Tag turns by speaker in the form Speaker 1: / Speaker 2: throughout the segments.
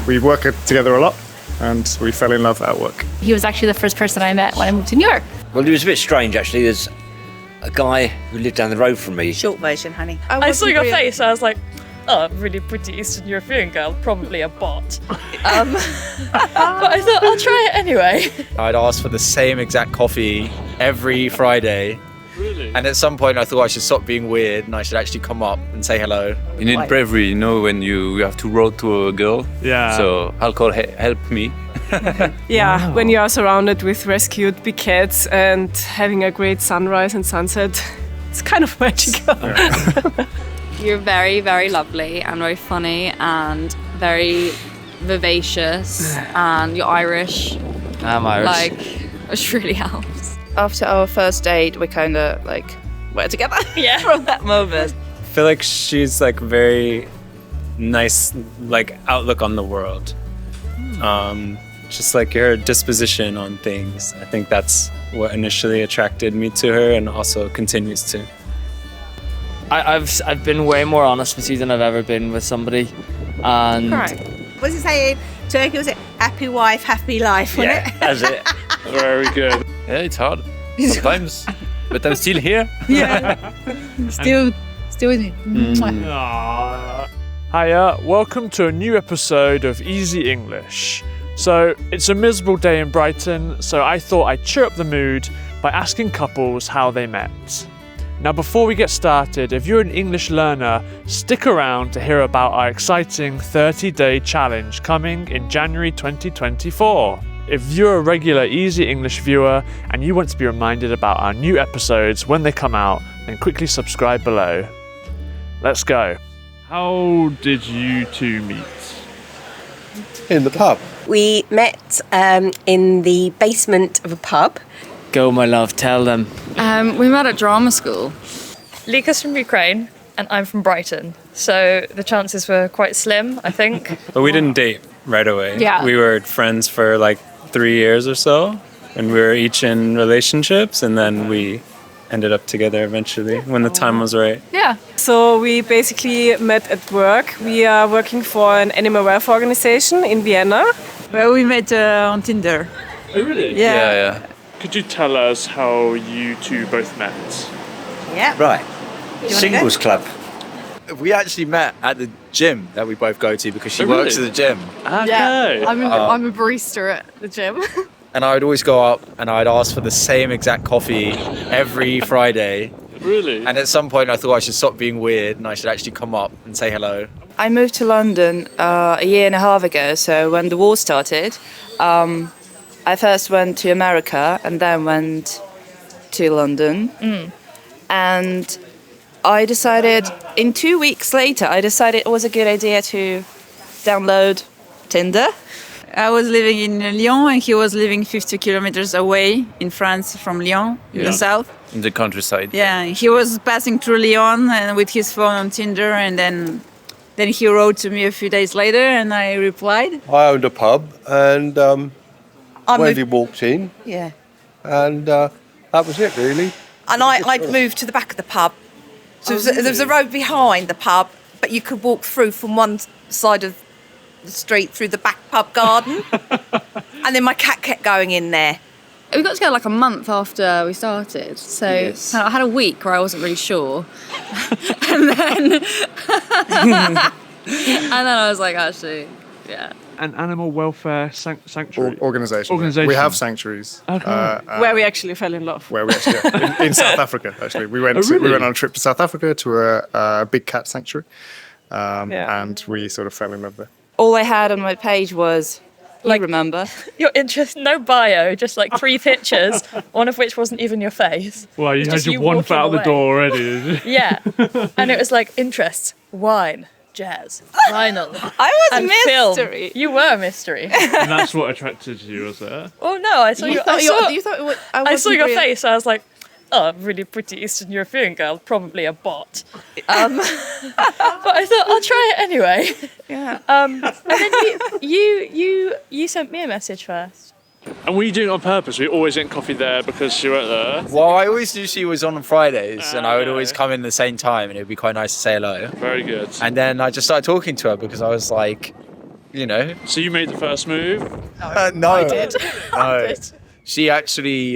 Speaker 1: we work together a lot and we fell in love at work.
Speaker 2: He was actually the first person I met when I moved to New York.
Speaker 3: Well, it was a bit strange, actually. There's a guy who lived down the road from me.
Speaker 4: Short version, honey.
Speaker 5: I saw your face, I was like, oh, really pretty Eastern European girl, probably a bot. But I thought, I'll try it anyway.
Speaker 6: I'd ask for the same exact coffee every Friday.
Speaker 7: Really?
Speaker 6: And at some point I thought I should stop being weird and I should actually come up and say hello.
Speaker 8: You need bravery, when you have to road to a girl.
Speaker 7: Yeah.
Speaker 8: So alcohol helped me.
Speaker 9: Yeah, when you are surrounded with rescued big cats and having a great sunrise and sunset, it's kind of magical.
Speaker 10: You're very, very lovely and very funny and very vivacious, and you're Irish.
Speaker 3: I'm Irish.
Speaker 10: Which really helps.
Speaker 4: After our first date, we kind of were together.
Speaker 5: Yeah.
Speaker 4: From that moment.
Speaker 11: I feel like she's very nice, outlook on the world. Just her disposition on things. I think that's what initially attracted me to her and also continues to.
Speaker 12: I've been way more honest with you than I've ever been with somebody. And
Speaker 4: Right. What was it saying? Turkey, was it happy wife, happy life, wasn't it?
Speaker 3: That's it.
Speaker 7: Very good.
Speaker 8: Yeah, it's hard sometimes, but I'm still here.
Speaker 2: Yeah. Still with me.
Speaker 7: Hiya, welcome to a new episode of Easy English. So, it's a miserable day in Brighton, so I thought I'd cheer up the mood by asking couples how they met. Now, before we get started, if you're an English learner, stick around to hear about our exciting 30-day challenge coming in January 2024. If you're a regular Easy English viewer and you want to be reminded about our new episodes when they come out, then quickly subscribe below. Let's go. How did you two meet?
Speaker 13: In the pub.
Speaker 9: We met in the basement of a pub.
Speaker 12: go, my love, tell them.
Speaker 10: We met at drama school.
Speaker 5: Lika's from Ukraine and I'm from Brighton. So the chances were quite slim, I think.
Speaker 11: But we didn't date right away.
Speaker 5: Yeah.
Speaker 11: We were friends for 3 years or so, and we were each in relationships, and then we ended up together eventually when the time was right.
Speaker 9: Yeah. So we basically met at work. We are working for an animal welfare organization in Vienna.
Speaker 4: Well, we met on Tinder.
Speaker 7: Oh, really?
Speaker 4: Yeah.
Speaker 7: Could you tell us how you two both met?
Speaker 4: Yeah.
Speaker 3: Right.
Speaker 4: wanna
Speaker 3: Singles club.
Speaker 6: We actually met at the gym that we both go to because she works at the gym.
Speaker 7: Okay.
Speaker 10: I'm a barista at the gym.
Speaker 6: And I would always go up and I'd ask for the same exact coffee every Friday.
Speaker 7: Really?
Speaker 6: And at some point I thought I should stop being weird and I should actually come up and say hello.
Speaker 4: I moved to London a year and a half ago, so when the war started, I first went to America and then went to London. And I decided, 2 weeks later, it was a good idea to download Tinder.
Speaker 14: I was living in Lyon and he was living 50 kilometers away in France from Lyon, in the south.
Speaker 8: In the countryside.
Speaker 14: Yeah, he was passing through Lyon and with his phone on Tinder, and then he wrote to me a few days later and I replied.
Speaker 13: I owned a pub and Wendy walked in.
Speaker 4: Yeah.
Speaker 13: And that was it, really.
Speaker 4: And I'd moved to the back of the pub. So there was a road behind the pub, but you could walk through from one side of the street through the back pub garden. And then my cat kept going in there.
Speaker 10: We got together a month after we started, so I had a week where I wasn't really sure. and then I was like, actually, yeah.
Speaker 7: An animal welfare sanctuary?
Speaker 1: Organisation. We have sanctuaries.
Speaker 7: Okay.
Speaker 9: Where we actually fell in love.
Speaker 1: Where we actually in South Africa, actually. We went on a trip to South Africa to a big cat sanctuary, and we sort of fell in love there.
Speaker 4: All I had on my page was, remember?
Speaker 5: Your interest, no bio, just 3 pictures, one of which wasn't even your face.
Speaker 7: Well, you had your one foot out the door already, did you?
Speaker 5: Yeah. And it was interests, wine, jazz, vinyl.
Speaker 4: I was
Speaker 5: and
Speaker 4: a mystery.
Speaker 5: Film. You were a mystery.
Speaker 7: And that's what attracted you, was it?
Speaker 5: Oh no, I saw I saw your
Speaker 4: real?
Speaker 5: face. I was like, oh, really pretty Eastern European girl, probably a bot. But I thought I'll try it anyway.
Speaker 4: Yeah.
Speaker 5: And then you sent me a message first.
Speaker 7: And were you doing it on purpose? Were you always getting coffee there because she went there?
Speaker 6: Well, I always knew she was on Fridays and I would always come in the same time and it would be quite nice to say hello.
Speaker 7: Very good.
Speaker 6: And then I just started talking to her because I was like, you know.
Speaker 7: So you made the first move?
Speaker 6: No,
Speaker 7: I did.
Speaker 6: No.
Speaker 7: I did.
Speaker 6: She actually,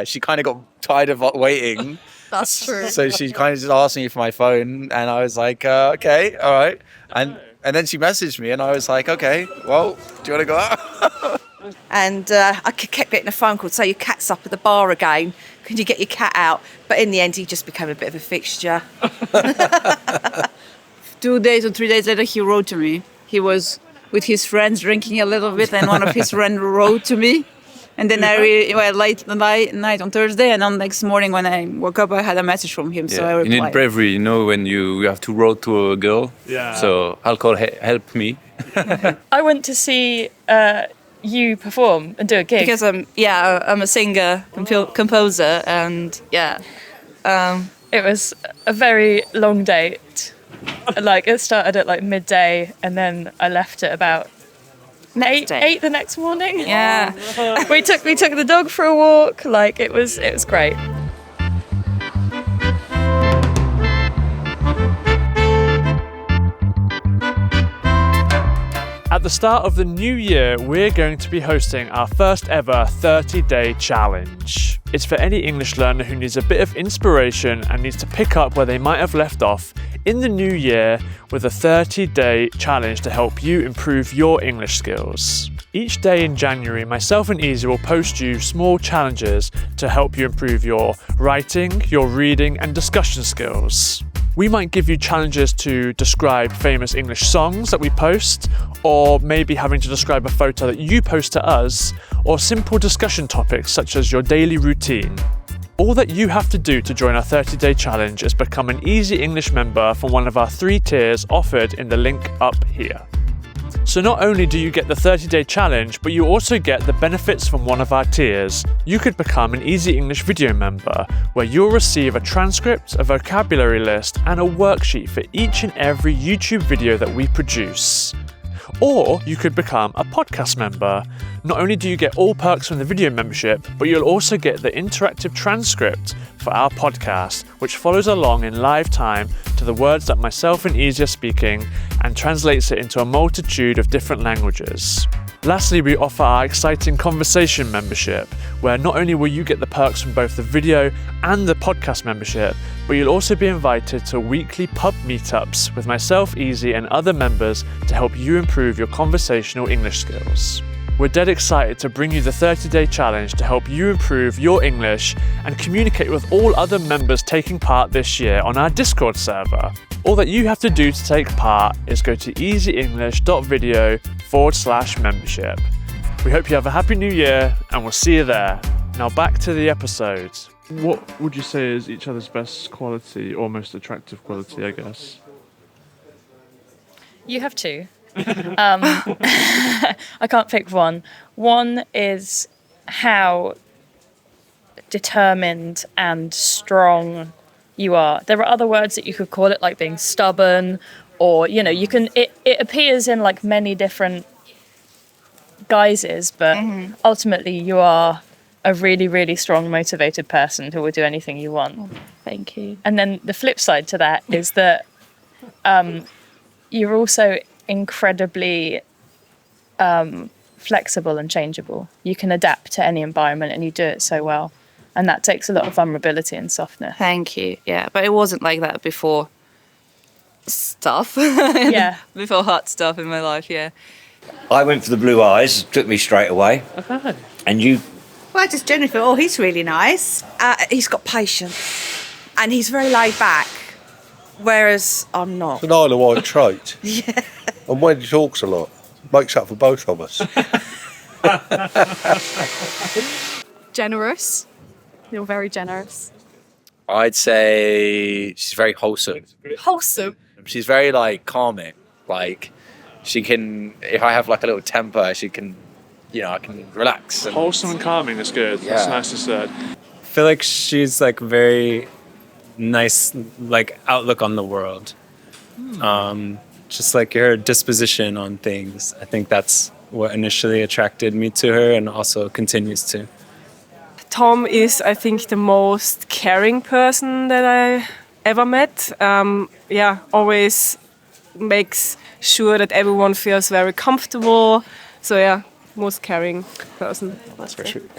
Speaker 6: she kind of got tired of waiting.
Speaker 10: That's true.
Speaker 6: So she kind of just asked me for my phone, and I was like, okay, all right. And then she messaged me, and I was like, okay, well, do you want to go out?
Speaker 15: And I kept getting a phone call to say your cat's up at the bar again. Can you get your cat out? But in the end, he just became a bit of a fixture.
Speaker 14: 2 days or 3 days later, he wrote to me. He was with his friends drinking a little bit, and one of his friends wrote to me. And then late night on Thursday, and on next morning when I woke up, I had a message from him. So I
Speaker 8: You
Speaker 14: replied.
Speaker 8: need bravery, you know, when you have to write to a girl.
Speaker 7: Yeah.
Speaker 8: So alcohol helped me.
Speaker 5: I went to see you perform and do a gig.
Speaker 4: Because I'm a singer, composer, and
Speaker 5: it was a very long date. Like it started at like midday, and then I left at about eight the next morning.
Speaker 4: Yeah.
Speaker 5: we took the dog for a walk. Like it was great.
Speaker 7: At the start of the new year, we're going to be hosting our first ever 30-day challenge. It's for any English learner who needs a bit of inspiration and needs to pick up where they might have left off in the new year with a 30-day challenge to help you improve your English skills. Each day in January, myself and Izzy will post you small challenges to help you improve your writing, your reading, and discussion skills. We might give you challenges to describe famous English songs that we post, or maybe having to describe a photo that you post to us, or simple discussion topics such as your daily routine. All that you have to do to join our 30-day challenge is become an Easy English member from one of our 3 tiers offered in the link up here. So not only do you get the 30-day challenge, but you also get the benefits from one of our tiers. You could become an Easy English video member, where you'll receive a transcript, a vocabulary list, and a worksheet for each and every YouTube video that we produce. Or you could become a podcast member. Not only do you get all perks from the video membership, but you'll also get the interactive transcript for our podcast, which follows along in live time to the words that myself and Izzy are speaking and translates it into a multitude of different languages. Lastly, we offer our exciting conversation membership, where not only will you get the perks from both the video and the podcast membership, but you'll also be invited to weekly pub meetups with myself, Izzy, and other members to help you improve your conversational English skills. We're dead excited to bring you the 30-day challenge to help you improve your English and communicate with all other members taking part this year on our Discord server. All that you have to do to take part is go to easyenglish.video/membership. We hope you have a happy new year, and we'll see you there. Now back to the episode. What would you say is each other's best quality or most attractive quality, I guess?
Speaker 5: You have 2. I can't pick one. One is how determined and strong you are. There are other words that you could call it, like being stubborn, or you can. It appears in like many different guises, but ultimately you are a really, really strong, motivated person who will do anything you want.
Speaker 10: Thank you.
Speaker 5: And then the flip side to that is that you're also incredibly flexible and changeable. You can adapt to any environment, and you do it so well. And that takes a lot of vulnerability and softness.
Speaker 4: Thank you. Yeah, but it wasn't like that before stuff.
Speaker 5: Yeah.
Speaker 4: Before hot stuff in my life, yeah.
Speaker 3: I went for the blue eyes, took me straight away.
Speaker 7: Okay.
Speaker 3: And you?
Speaker 15: Well, I just generally thought, he's really nice. He's got patience, and he's very laid back, whereas I'm not.
Speaker 13: It's an Isle of Wight trait.
Speaker 15: Yeah.
Speaker 13: And when he talks a lot, makes up for both of us.
Speaker 10: Generous. You're very generous.
Speaker 6: I'd say she's very wholesome.
Speaker 10: Wholesome.
Speaker 6: She's very calming. Like she can, if I have like a little temper, she can, I can relax. And
Speaker 7: Wholesome and calming is good.
Speaker 6: Yeah.
Speaker 7: That's nice to say.
Speaker 11: I feel like she's like very nice, like outlook on the world. Just like her disposition on things. I think that's what initially attracted me to her, and also continues to.
Speaker 9: Tom is, I think, the most caring person that I ever met. Always makes sure that everyone feels very comfortable. So yeah, most caring person.
Speaker 1: That's very true.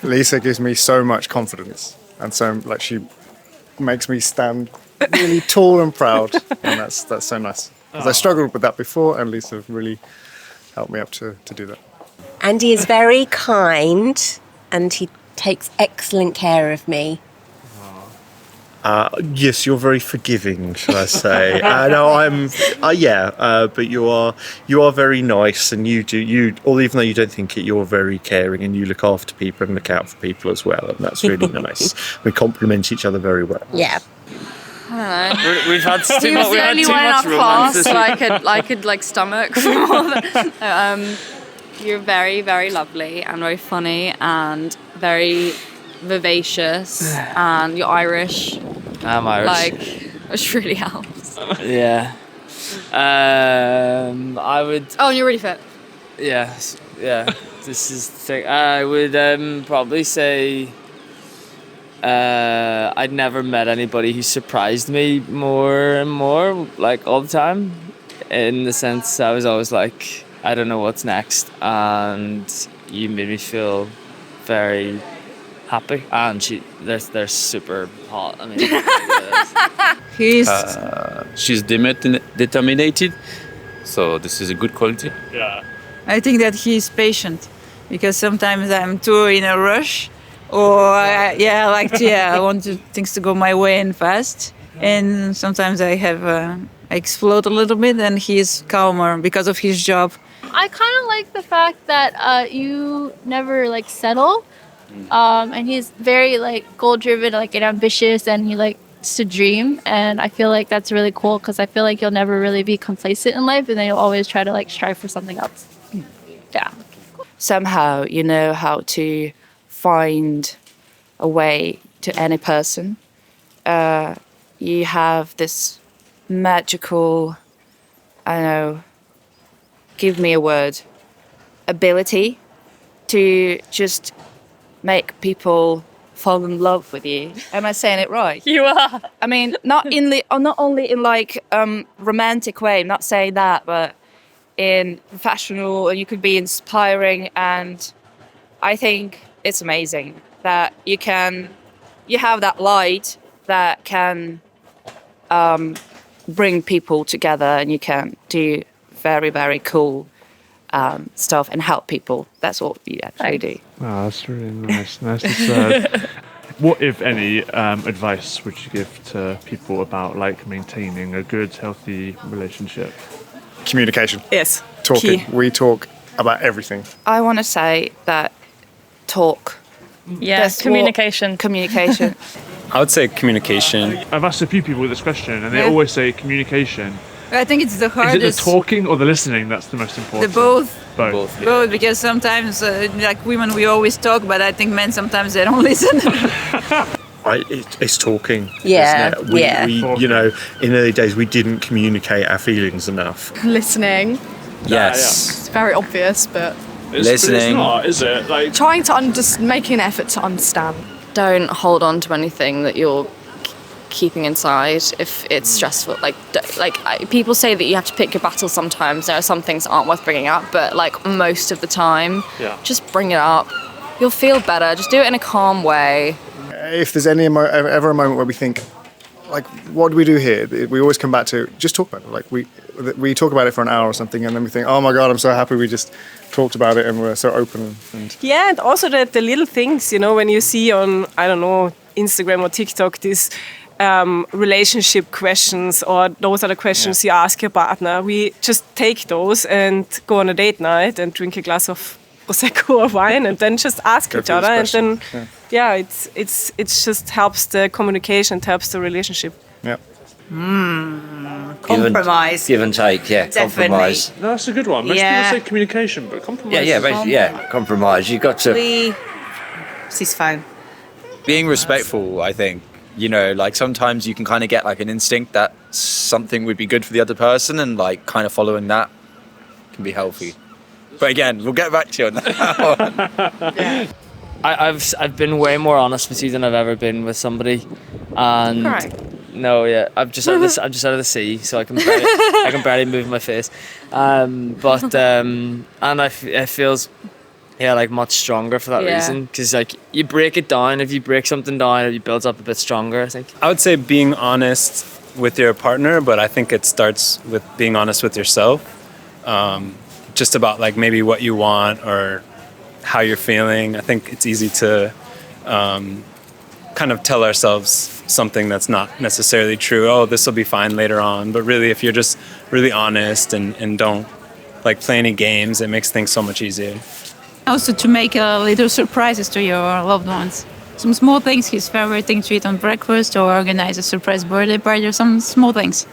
Speaker 1: Lisa gives me so much confidence, and so like she makes me stand really tall and proud, and that's so nice. Because I struggled with that before, and Lisa really helped me up to do that.
Speaker 16: Andy is very kind, and he takes excellent care of me.
Speaker 17: Yes, you're very forgiving, shall I say? No, but you are very nice, and even though you don't think it, you're very caring, and you look after people and look out for people as well, and that's really nice. We complement each other very well.
Speaker 16: Yeah.
Speaker 10: I don't know.
Speaker 12: We've had
Speaker 10: He was the only one in our class so I could like stomach more than, you're very, very lovely and very funny and very vivacious, and you're Irish.
Speaker 12: I'm Irish.
Speaker 10: Like, which really helps.
Speaker 12: Yeah. I would.
Speaker 10: Oh, and you're really fit.
Speaker 12: Yeah. This is the thing. I would probably say I'd never met anybody who surprised me more and more, like all the time. In the sense, I was always like, I don't know what's next, and you made me feel very happy. And they're super hot. I mean,
Speaker 8: she's determined, so this is a good quality.
Speaker 7: Yeah.
Speaker 14: I think that he's patient, because sometimes I'm too in a rush, or I want things to go my way and fast, and sometimes I explode a little bit, and he's calmer because of his job.
Speaker 2: I kind of like the fact that you never like settle, and he's very like goal driven, like and ambitious, and he likes to dream, and I feel like that's really cool because I feel like you'll never really be complacent in life, and then you'll always try to like strive for something else. Yeah.
Speaker 4: Somehow you know how to find a way to any person. You have this magical, I don't know, give me a word, ability to just make people fall in love with you. Am I saying it right?
Speaker 5: You are.
Speaker 4: I mean, not only in like romantic way. I'm not saying that, but in professional. You could be inspiring, and I think it's amazing that you have that light that can bring people together, and you can do very, very cool stuff and help people. That's what you actually do.
Speaker 7: Oh, that's really nice. Nicely said. What, if any, advice would you give to people about like maintaining a good, healthy relationship?
Speaker 1: Communication.
Speaker 9: Yes.
Speaker 1: Talking.
Speaker 9: Key.
Speaker 1: We talk about everything.
Speaker 4: I want to say that talk.
Speaker 5: Yes, communication.
Speaker 4: Communication.
Speaker 11: I would say communication.
Speaker 7: I've asked a few people this question, and they always say communication.
Speaker 14: I think it's the hardest.
Speaker 7: Is it the talking or the listening that's the most important?
Speaker 14: Both.
Speaker 7: Both. Yeah.
Speaker 14: Both, because sometimes, like women, we always talk, but I think men sometimes they don't listen.
Speaker 17: It's talking.
Speaker 16: Yeah,
Speaker 17: isn't it? We, you know, in early days we didn't communicate our feelings enough.
Speaker 18: Listening.
Speaker 11: Yes.
Speaker 18: It's very obvious, but
Speaker 11: listening.
Speaker 7: It's not, is it? Like
Speaker 18: trying to just making an effort to understand.
Speaker 10: Don't hold on to anything that you're keeping inside if it's stressful. People say that you have to pick your battles sometimes. There are some things that aren't worth bringing up, but like most of the time, just bring it up. You'll feel better. Just do it in a calm way.
Speaker 1: If there's ever a moment where we think, like, what do we do here? We always come back to just talk about it. Like we talk about it for an hour or something, and then we think, oh my God, I'm so happy we just talked about it and we're so open.
Speaker 9: Yeah, and also the little things, you know, when you see on, I don't know, Instagram or TikTok, these relationship questions, or those are the questions you ask your partner. We just take those and go on a date night and drink a glass of prosecco or wine, and then just ask each other, and then it's just helps the communication, it helps the relationship.
Speaker 1: Yeah.
Speaker 14: Compromise.
Speaker 3: Give and take, yeah.
Speaker 14: Definitely.
Speaker 3: Compromise.
Speaker 7: No, that's a good one. Most people say communication, but compromise.
Speaker 3: Yeah, compromise. You've got to.
Speaker 15: She's fine.
Speaker 6: Being respectful, I think. You know, like sometimes you can kind of get like an instinct that something would be good for the other person, and like kind of following that can be healthy. But again, we'll get back to you on that.
Speaker 12: I've been way more honest with you than I've ever been with somebody, and No, yeah, I'm just out of the sea, so I can barely move my face. And it feels like much stronger for that reason, because like you break it down. If you break something down, it builds up a bit stronger, I think.
Speaker 11: I would say being honest with your partner, but I think it starts with being honest with yourself. Just about like maybe what you want or how you're feeling. I think it's easy to kind of tell ourselves something that's not necessarily true. Oh, this will be fine later on. But really, if you're just really honest and don't like play any games, it makes things so much easier.
Speaker 14: Also to make little surprises to your loved ones. Some small things, his favorite thing to eat on breakfast, or organize a surprise birthday party, or some small things.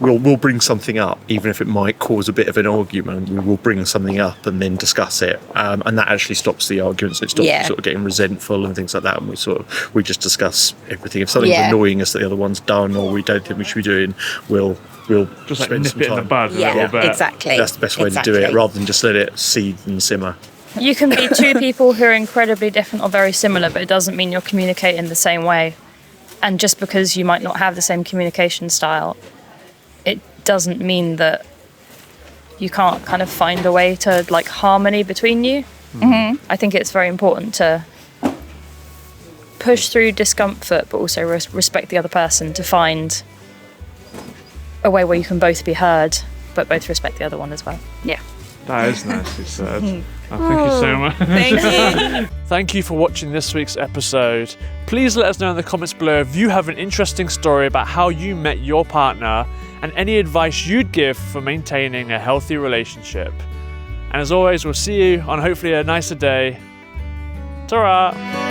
Speaker 17: We'll bring something up, even if it might cause a bit of an argument. We will bring something up and then discuss it, and that actually stops the arguments. It stops you sort of getting resentful and things like that. And we just discuss everything. If something's annoying us that the other one's done, or we don't think we should be doing, we'll
Speaker 7: just like
Speaker 17: spend
Speaker 7: nip
Speaker 17: some
Speaker 7: it in
Speaker 17: time.
Speaker 7: the bud a little bit.
Speaker 16: Exactly.
Speaker 17: That's the best way to do it, rather than just let it seethe and simmer.
Speaker 5: You can be two people who are incredibly different or very similar, but it doesn't mean you're communicating the same way. And just because you might not have the same communication style, it doesn't mean that you can't kind of find a way to like harmony between you. Mm-hmm. I think it's very important to push through discomfort, but also respect the other person to find a way where you can both be heard, but both respect the other one as well. Yeah.
Speaker 7: That is nicely said. Oh, thank you so much.
Speaker 14: Thank you.
Speaker 7: Thank you for watching this week's episode. Please let us know in the comments below if you have an interesting story about how you met your partner and any advice you'd give for maintaining a healthy relationship. And as always, we'll see you on hopefully a nicer day. Ta-ra!